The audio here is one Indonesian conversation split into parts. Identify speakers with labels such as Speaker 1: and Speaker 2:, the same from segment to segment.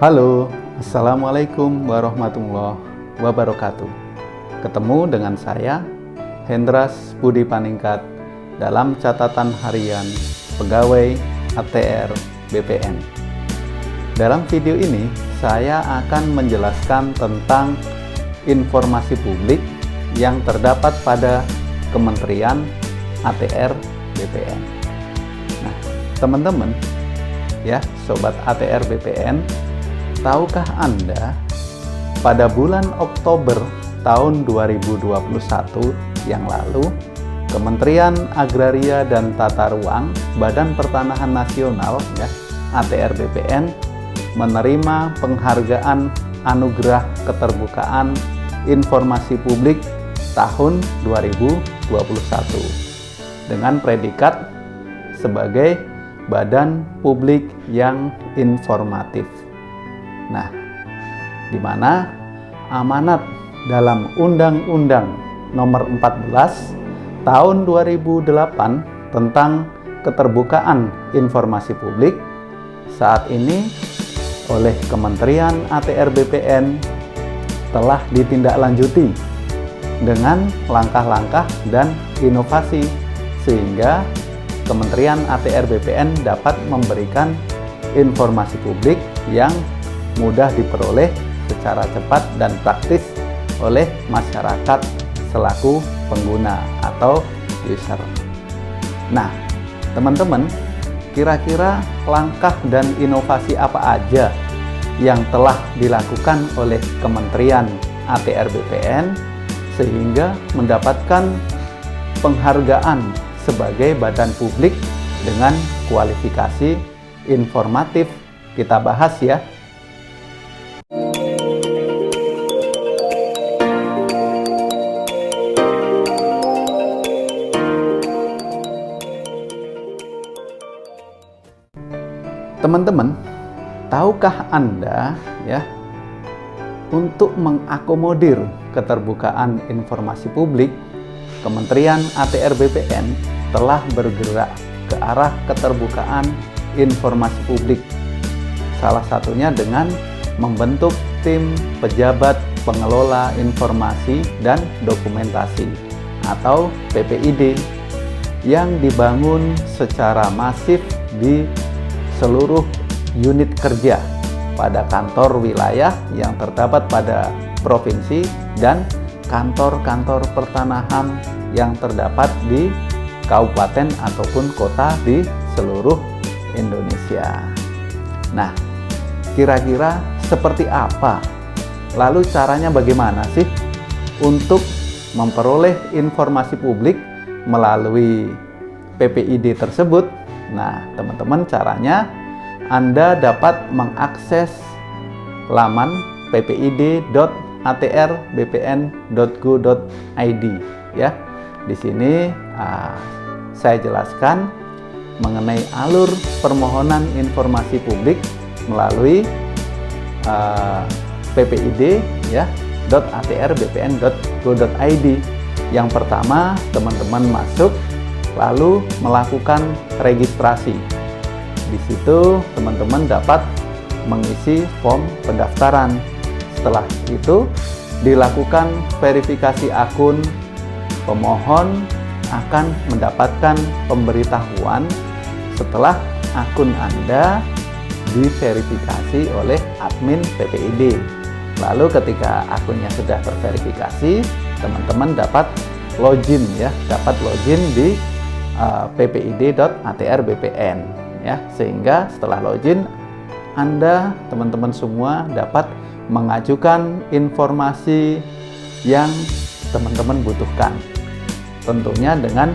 Speaker 1: Halo, Assalamualaikum warahmatullahi wabarakatuh. Ketemu dengan saya, Hendras Budi Paningkat, dalam catatan harian pegawai ATR BPN. Dalam video ini, saya akan menjelaskan tentang informasi publik yang terdapat pada Kementerian ATR BPN. Nah, teman-teman, ya, Sobat ATR BPN, tahukah Anda pada bulan Oktober tahun 2021 yang lalu, Kementerian Agraria dan Tata Ruang, Badan Pertanahan Nasional, ya, ATR BPN, menerima penghargaan Anugerah Keterbukaan Informasi Publik tahun 2021 dengan predikat sebagai Badan Publik yang Informatif. Nah, di mana amanat dalam Undang-Undang Nomor 14 Tahun 2008 tentang Keterbukaan Informasi Publik saat ini oleh Kementerian ATR BPN telah ditindaklanjuti dengan langkah-langkah dan inovasi sehingga Kementerian ATR BPN dapat memberikan informasi publik yang mudah diperoleh secara cepat dan praktis oleh masyarakat selaku pengguna atau user. Nah, teman-teman, kira-kira langkah dan inovasi apa aja yang telah dilakukan oleh Kementerian ATR BPN sehingga mendapatkan penghargaan sebagai badan publik dengan kualifikasi informatif? Kita bahas ya. Teman-teman, tahukah Anda ya, untuk mengakomodir keterbukaan informasi publik, Kementerian ATR BPN telah bergerak ke arah keterbukaan informasi publik. Salah satunya dengan membentuk tim pejabat pengelola informasi dan dokumentasi atau PPID yang dibangun secara masif di seluruh unit kerja pada kantor wilayah yang terdapat pada provinsi dan kantor-kantor pertanahan yang terdapat di kabupaten ataupun kota di seluruh Indonesia. Nah, kira-kira seperti apa? Lalu caranya bagaimana sih untuk memperoleh informasi publik melalui PPID tersebut? Nah, teman-teman, caranya Anda dapat mengakses laman ppid.atrbpn.go.id ya. Di sini saya jelaskan mengenai alur permohonan informasi publik melalui ppid ya .atrbpn.go.id. Yang pertama, teman-teman masuk lalu melakukan registrasi. Di situ teman-teman dapat mengisi form pendaftaran. Setelah itu dilakukan verifikasi akun. Pemohon akan mendapatkan pemberitahuan setelah akun Anda diverifikasi oleh admin PPID. Lalu ketika akunnya sudah terverifikasi, teman-teman dapat login ya, di ppid.atrbpn ya, sehingga setelah login Anda, teman-teman semua dapat mengajukan informasi yang teman-teman butuhkan, tentunya dengan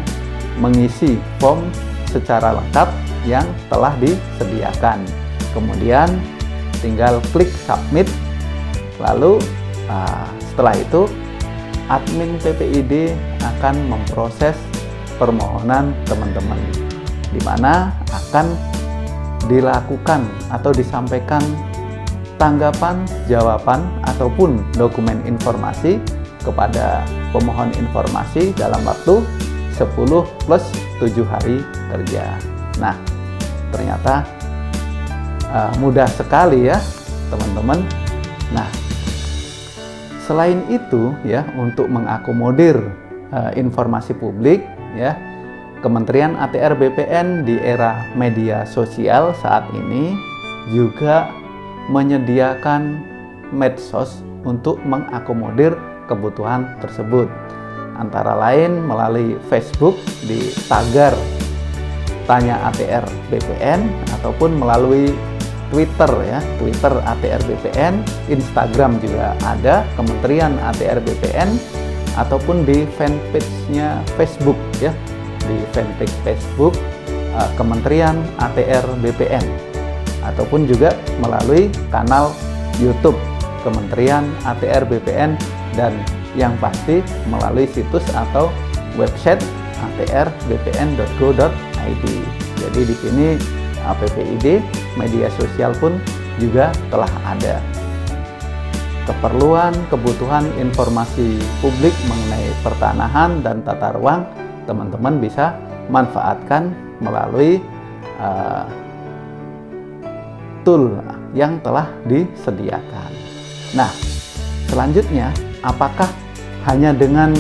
Speaker 1: mengisi form secara lengkap yang telah disediakan. Kemudian tinggal klik submit, lalu setelah itu admin PPID akan memproses permohonan teman-teman, di mana akan dilakukan atau disampaikan tanggapan, jawaban, ataupun dokumen informasi kepada pemohon informasi dalam waktu 10 plus 7 hari kerja. Nah, ternyata mudah sekali ya teman-teman. Nah, selain itu ya, untuk mengakomodir informasi publik ya, Kementerian ATR BPN di era media sosial saat ini juga menyediakan medsos untuk mengakomodir kebutuhan tersebut. Antara lain melalui Facebook di tagar Tanya ATR BPN, ataupun melalui Twitter ya, Twitter ATR BPN, Instagram juga ada Kementerian ATR BPN, ataupun di fanpage-nya Facebook ya, di fanpage Facebook Kementerian ATR BPN, ataupun juga melalui kanal YouTube Kementerian ATR BPN, dan yang pasti melalui situs atau website atrbpn.go.id. Jadi di sini APPID media sosial pun juga telah ada. Kebutuhan informasi publik mengenai pertanahan dan tata ruang, teman-teman bisa manfaatkan melalui tool yang telah disediakan. Nah, selanjutnya, apakah hanya dengan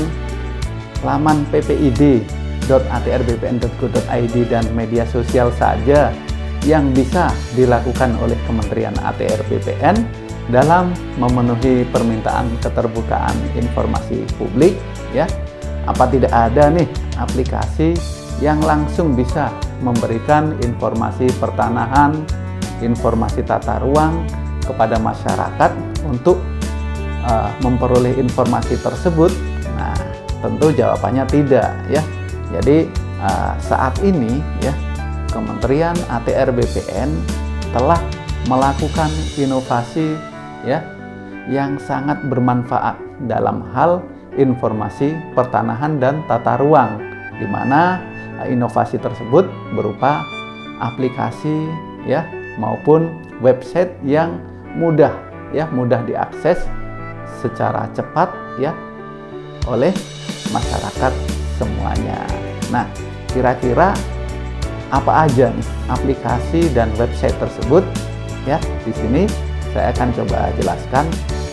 Speaker 1: laman ppid.atrbpn.go.id dan media sosial saja yang bisa dilakukan oleh Kementerian ATR BPN dalam memenuhi permintaan keterbukaan informasi publik ya? Apa tidak ada nih aplikasi yang langsung bisa memberikan informasi pertanahan, informasi tata ruang kepada masyarakat untuk memperoleh informasi tersebut? Nah, tentu jawabannya tidak ya. Jadi saat ini ya, Kementerian ATR BPN telah melakukan inovasi ya yang sangat bermanfaat dalam hal informasi pertanahan dan tata ruang, di mana inovasi tersebut berupa aplikasi ya maupun website yang mudah diakses secara cepat ya oleh masyarakat semuanya. Nah, kira-kira apa aja nih aplikasi dan website tersebut ya? Di sini saya akan coba jelaskan.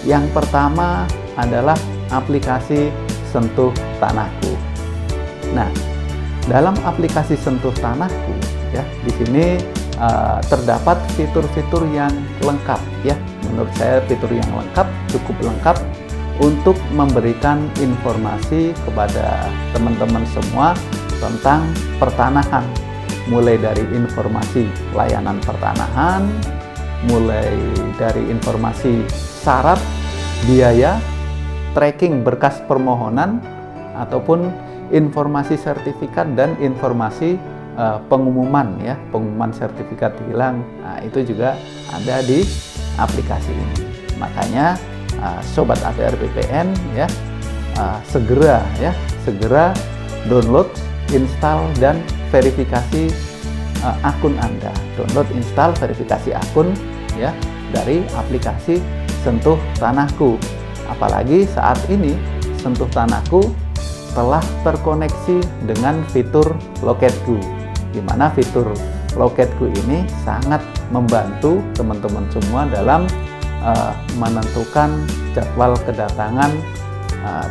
Speaker 1: Yang pertama adalah aplikasi Sentuh Tanahku. Nah, dalam aplikasi Sentuh Tanahku ya, di sini terdapat fitur-fitur yang lengkap ya. Menurut saya fitur yang lengkap, cukup lengkap untuk memberikan informasi kepada teman-teman semua tentang pertanahan, mulai dari informasi layanan pertanahan, mulai dari informasi syarat, biaya, tracking berkas permohonan, ataupun informasi sertifikat dan informasi pengumuman ya, pengumuman sertifikat hilang. Nah, itu juga ada di aplikasi ini. Makanya Sobat ATR BPN ya, segera download, install, dan verifikasi akun Anda. Download, install, verifikasi akun ya dari aplikasi Sentuh Tanahku. Apalagi saat ini Sentuh Tanahku telah terkoneksi dengan fitur Loketku, di mana fitur Loketku ini sangat membantu teman-teman semua dalam menentukan jadwal kedatangan,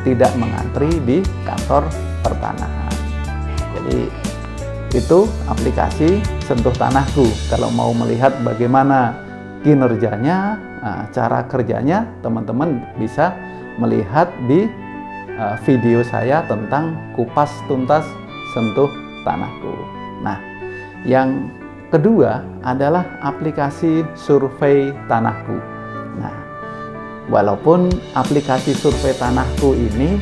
Speaker 1: tidak mengantri di kantor pertanahan. Jadi itu aplikasi Sentuh Tanahku. Kalau mau melihat bagaimana kinerjanya, cara kerjanya, teman-teman bisa melihat di video saya tentang kupas tuntas Sentuh Tanahku. Nah, yang kedua adalah aplikasi Survei Tanahku. Nah, walaupun aplikasi Survei Tanahku ini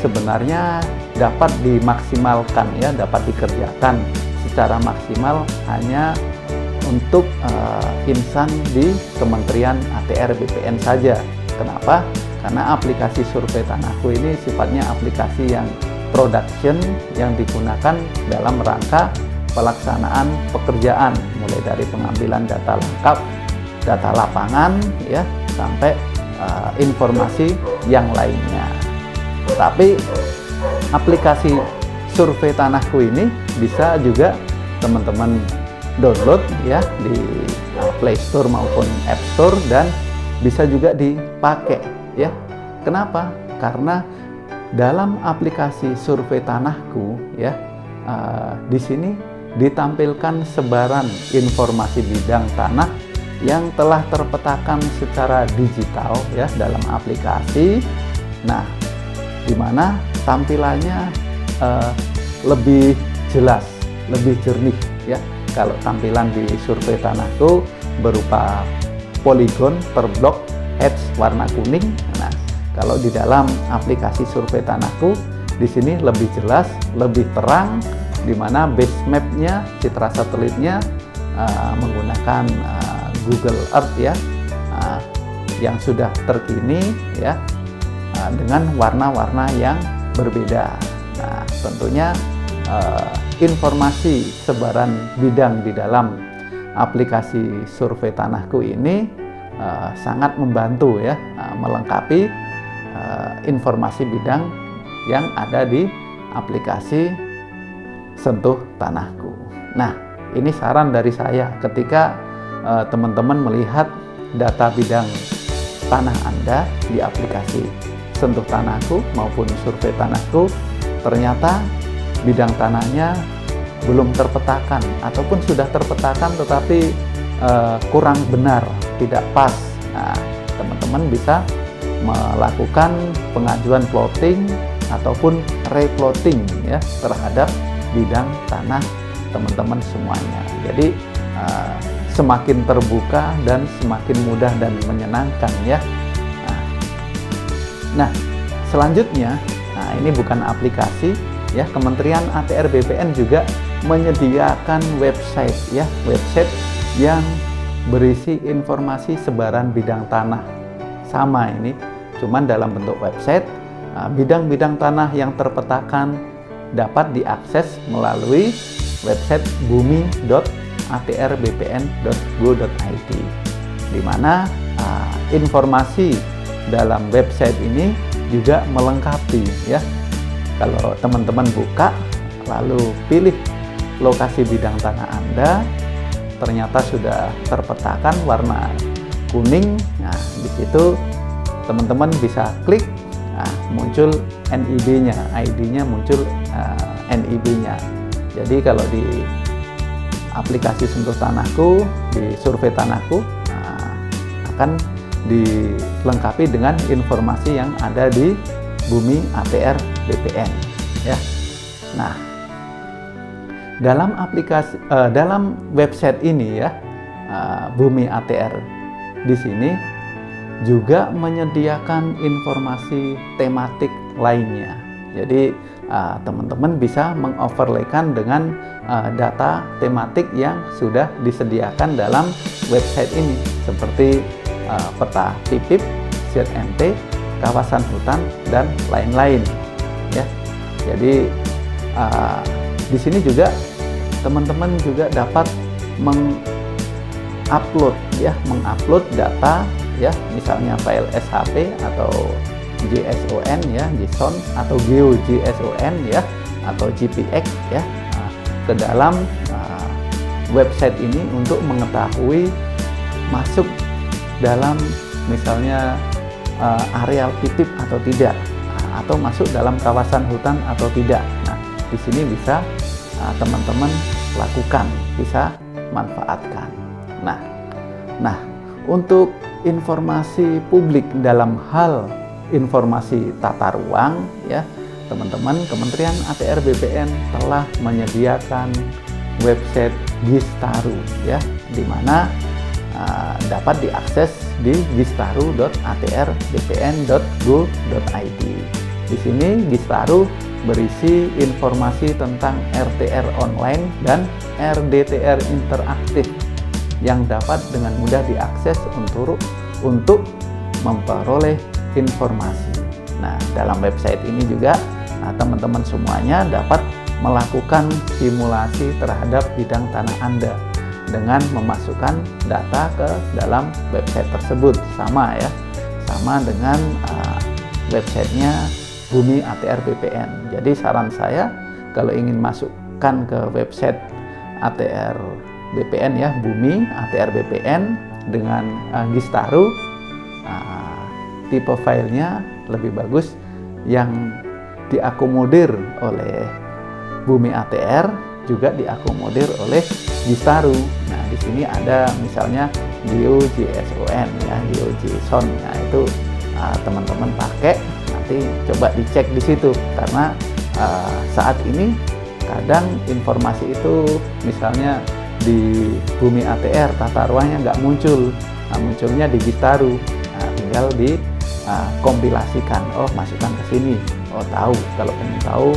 Speaker 1: sebenarnya dapat dimaksimalkan ya, dapat dikerjakan secara maksimal hanya untuk insan di Kementerian ATR BPN saja. Kenapa? Karena aplikasi Survei Tanahku ini sifatnya aplikasi yang production, yang digunakan dalam rangka pelaksanaan pekerjaan, mulai dari pengambilan data lengkap, data lapangan ya, sampai informasi yang lainnya. Tapi aplikasi Survei Tanahku ini bisa juga teman-teman download ya di Play Store maupun App Store, dan bisa juga dipakai ya. Kenapa? Karena dalam aplikasi Survei Tanahku ya, di sini ditampilkan sebaran informasi bidang tanah yang telah terpetakan secara digital ya dalam aplikasi. Nah, di mana tampilannya lebih jelas, lebih jernih ya. Kalau tampilan di Survei Tanahku berupa poligon per blok hatch warna kuning. Nah, kalau di dalam aplikasi Survei Tanahku di sini lebih jelas, lebih terang, di mana base map-nya, citra satelitnya menggunakan Google Earth ya, yang sudah terkini ya, dengan warna-warna yang berbeda. Nah, tentunya informasi sebaran bidang di dalam aplikasi Survei Tanahku ini sangat membantu ya, melengkapi informasi bidang yang ada di aplikasi Sentuh Tanahku. Nah, ini saran dari saya ketika teman-teman melihat data bidang tanah Anda di aplikasi Sentuh Tanahku maupun Survei Tanahku, ternyata bidang tanahnya belum terpetakan ataupun sudah terpetakan tetapi kurang benar, tidak pas. Nah, teman-teman bisa melakukan pengajuan plotting ataupun replotting ya terhadap bidang tanah teman-teman semuanya. Jadi semakin terbuka dan semakin mudah dan menyenangkan ya. Nah, selanjutnya, ini bukan aplikasi ya, Kementerian ATR BPN juga menyediakan website ya, website yang berisi informasi sebaran bidang tanah. Sama ini, cuman dalam bentuk website. Bidang-bidang tanah yang terpetakan dapat diakses melalui website bumi.atrbpn.go.id, di mana informasi dalam website ini juga melengkapi ya. Kalau teman-teman buka lalu pilih lokasi bidang tanah Anda, ternyata sudah terpetakan warna kuning. Nah, di situ teman-teman bisa klik, muncul NIB-nya, ID-nya muncul NIB-nya. Jadi kalau di aplikasi Sentuh Tanahku, di Survei Tanahku, akan dilengkapi dengan informasi yang ada di Bumi ATR BPN ya. Nah, dalam aplikasi dalam website ini ya, Bumi ATR di sini juga menyediakan informasi tematik lainnya. Jadi teman-teman bisa mengoverlaykan dengan data tematik yang sudah disediakan dalam website ini, seperti peta PIPIP, ZMT, kawasan hutan, dan lain-lain ya. Jadi di sini juga teman-teman juga dapat mengupload data ya, misalnya file SHP atau JSON ya, JSON atau GeoJSON ya, atau GPX ya, ke dalam website ini untuk mengetahui masuk dalam misalnya areal PIPIP atau tidak, atau masuk dalam kawasan hutan atau tidak. Nah, di sini bisa teman-teman lakukan, bisa manfaatkan. Nah, untuk informasi publik dalam hal informasi tata ruang ya, teman-teman, Kementerian ATR BPN telah menyediakan website Gistaru ya, di mana dapat diakses di gistaru.atrbpn.go.id. Di sini Gistaru berisi informasi tentang RTR online dan RDTR interaktif yang dapat dengan mudah diakses untuk memperoleh informasi. Nah, dalam website ini juga teman-teman semuanya dapat melakukan simulasi terhadap bidang tanah Anda dengan memasukkan data ke dalam website tersebut. Sama dengan websitenya Bumi ATR BPN. Jadi saran saya, kalau ingin masukkan ke website ATR BPN ya, Bumi ATR BPN dengan Gistaru. Tipe filenya lebih bagus yang diakomodir oleh Bumi ATR juga diakomodir oleh Gistaru. Nah, di sini ada misalnya GeoJSON ya, GeoJSON. Nah, itu teman-teman pakai, nanti coba dicek di situ karena saat ini kadang informasi itu misalnya di Bumi ATR tata ruangnya nggak muncul, nah, munculnya di Gistaru. Nah, tinggal kompilasikan, oh masukkan ke sini, oh tahu, kalau pengen tahu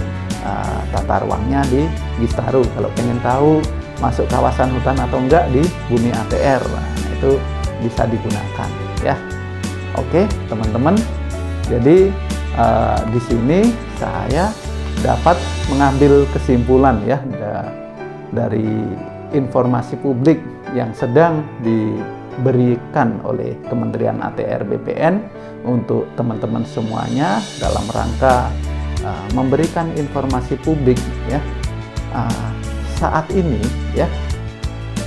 Speaker 1: tata ruangnya di Gistaru, kalau pengen tahu masuk kawasan hutan atau enggak di Bumi ATR, nah, itu bisa digunakan ya. Oke teman-teman, jadi di sini saya dapat mengambil kesimpulan ya dari informasi publik yang sedang diberikan oleh Kementerian ATR BPN untuk teman-teman semuanya dalam rangka memberikan informasi publik ya. Saat ini ya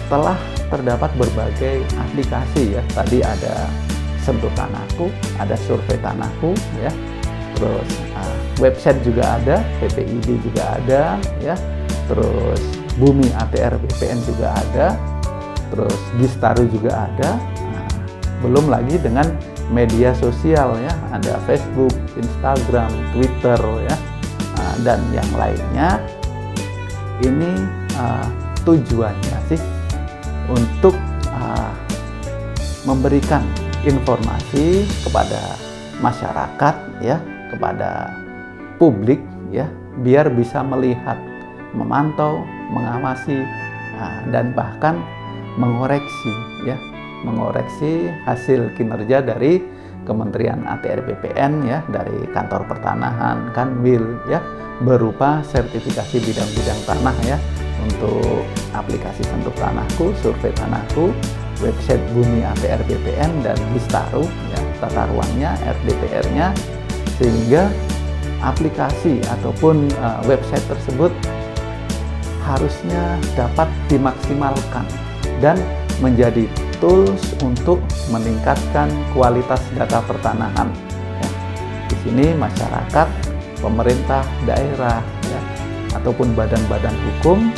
Speaker 1: telah terdapat berbagai aplikasi ya. Tadi ada Sentuh Tanahku, ada Survei Tanahku ya. Terus website juga ada, PPID juga ada ya. Terus Bumi ATR BPN juga ada. Terus Gistaru juga ada. Nah, belum lagi dengan media sosial ya, ada Facebook, Instagram, Twitter ya, dan yang lainnya. Ini tujuannya sih untuk memberikan informasi kepada masyarakat ya, kepada publik ya, biar bisa melihat, memantau, mengawasi, dan bahkan mengoreksi ya, mengoreksi hasil kinerja dari Kementerian ATR BPN ya, dari Kantor Pertanahan, Kanwil ya, berupa sertifikasi bidang-bidang tanah ya, untuk aplikasi Sentuh Tanahku, Survei Tanahku, website Bumi ATR BPN dan Gistaru ya, tata ruangnya, RDTR-nya, sehingga aplikasi ataupun website tersebut harusnya dapat dimaksimalkan dan menjadi tools untuk meningkatkan kualitas data pertanahan. Ya. Di sini masyarakat, pemerintah daerah, ya, ataupun badan-badan hukum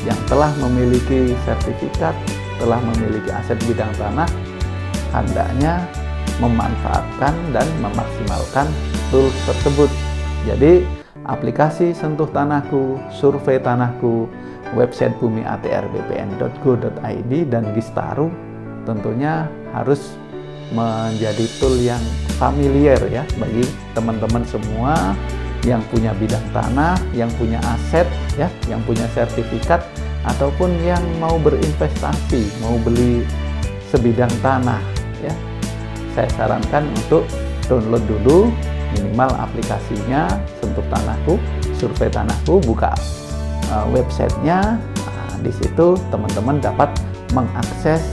Speaker 1: yang telah memiliki sertifikat, telah memiliki aset bidang tanah, hendaknya memanfaatkan dan memaksimalkan tools tersebut. Jadi aplikasi Sentuh Tanahku, Survei Tanahku, website Bumi ATR BPN.go.id dan Gistaru tentunya harus menjadi tool yang familiar ya bagi teman-teman semua yang punya bidang tanah, yang punya aset ya, yang punya sertifikat, ataupun yang mau berinvestasi, mau beli sebidang tanah ya. Saya sarankan untuk download dulu minimal aplikasinya Sentuh Tanahku, Survei Tanahku, buka websitenya. Nah, di situ teman-teman dapat mengakses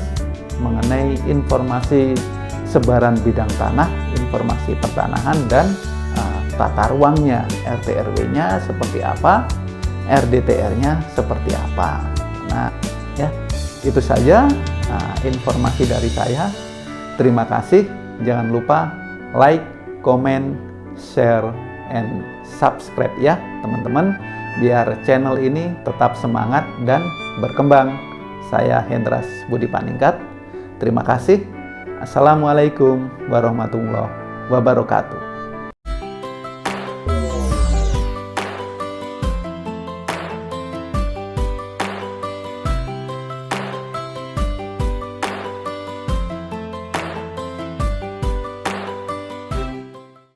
Speaker 1: mengenai informasi sebaran bidang tanah, informasi pertanahan, dan tata ruangnya, RT/RW-nya seperti apa, RDTR-nya seperti apa. Nah, ya itu saja informasi dari saya. Terima kasih. Jangan lupa like, comment, share, and subscribe ya teman-teman, biar channel ini tetap semangat dan berkembang. Saya Hendras Budi Paningkat. Terima kasih. Assalamualaikum warahmatullahi wabarakatuh.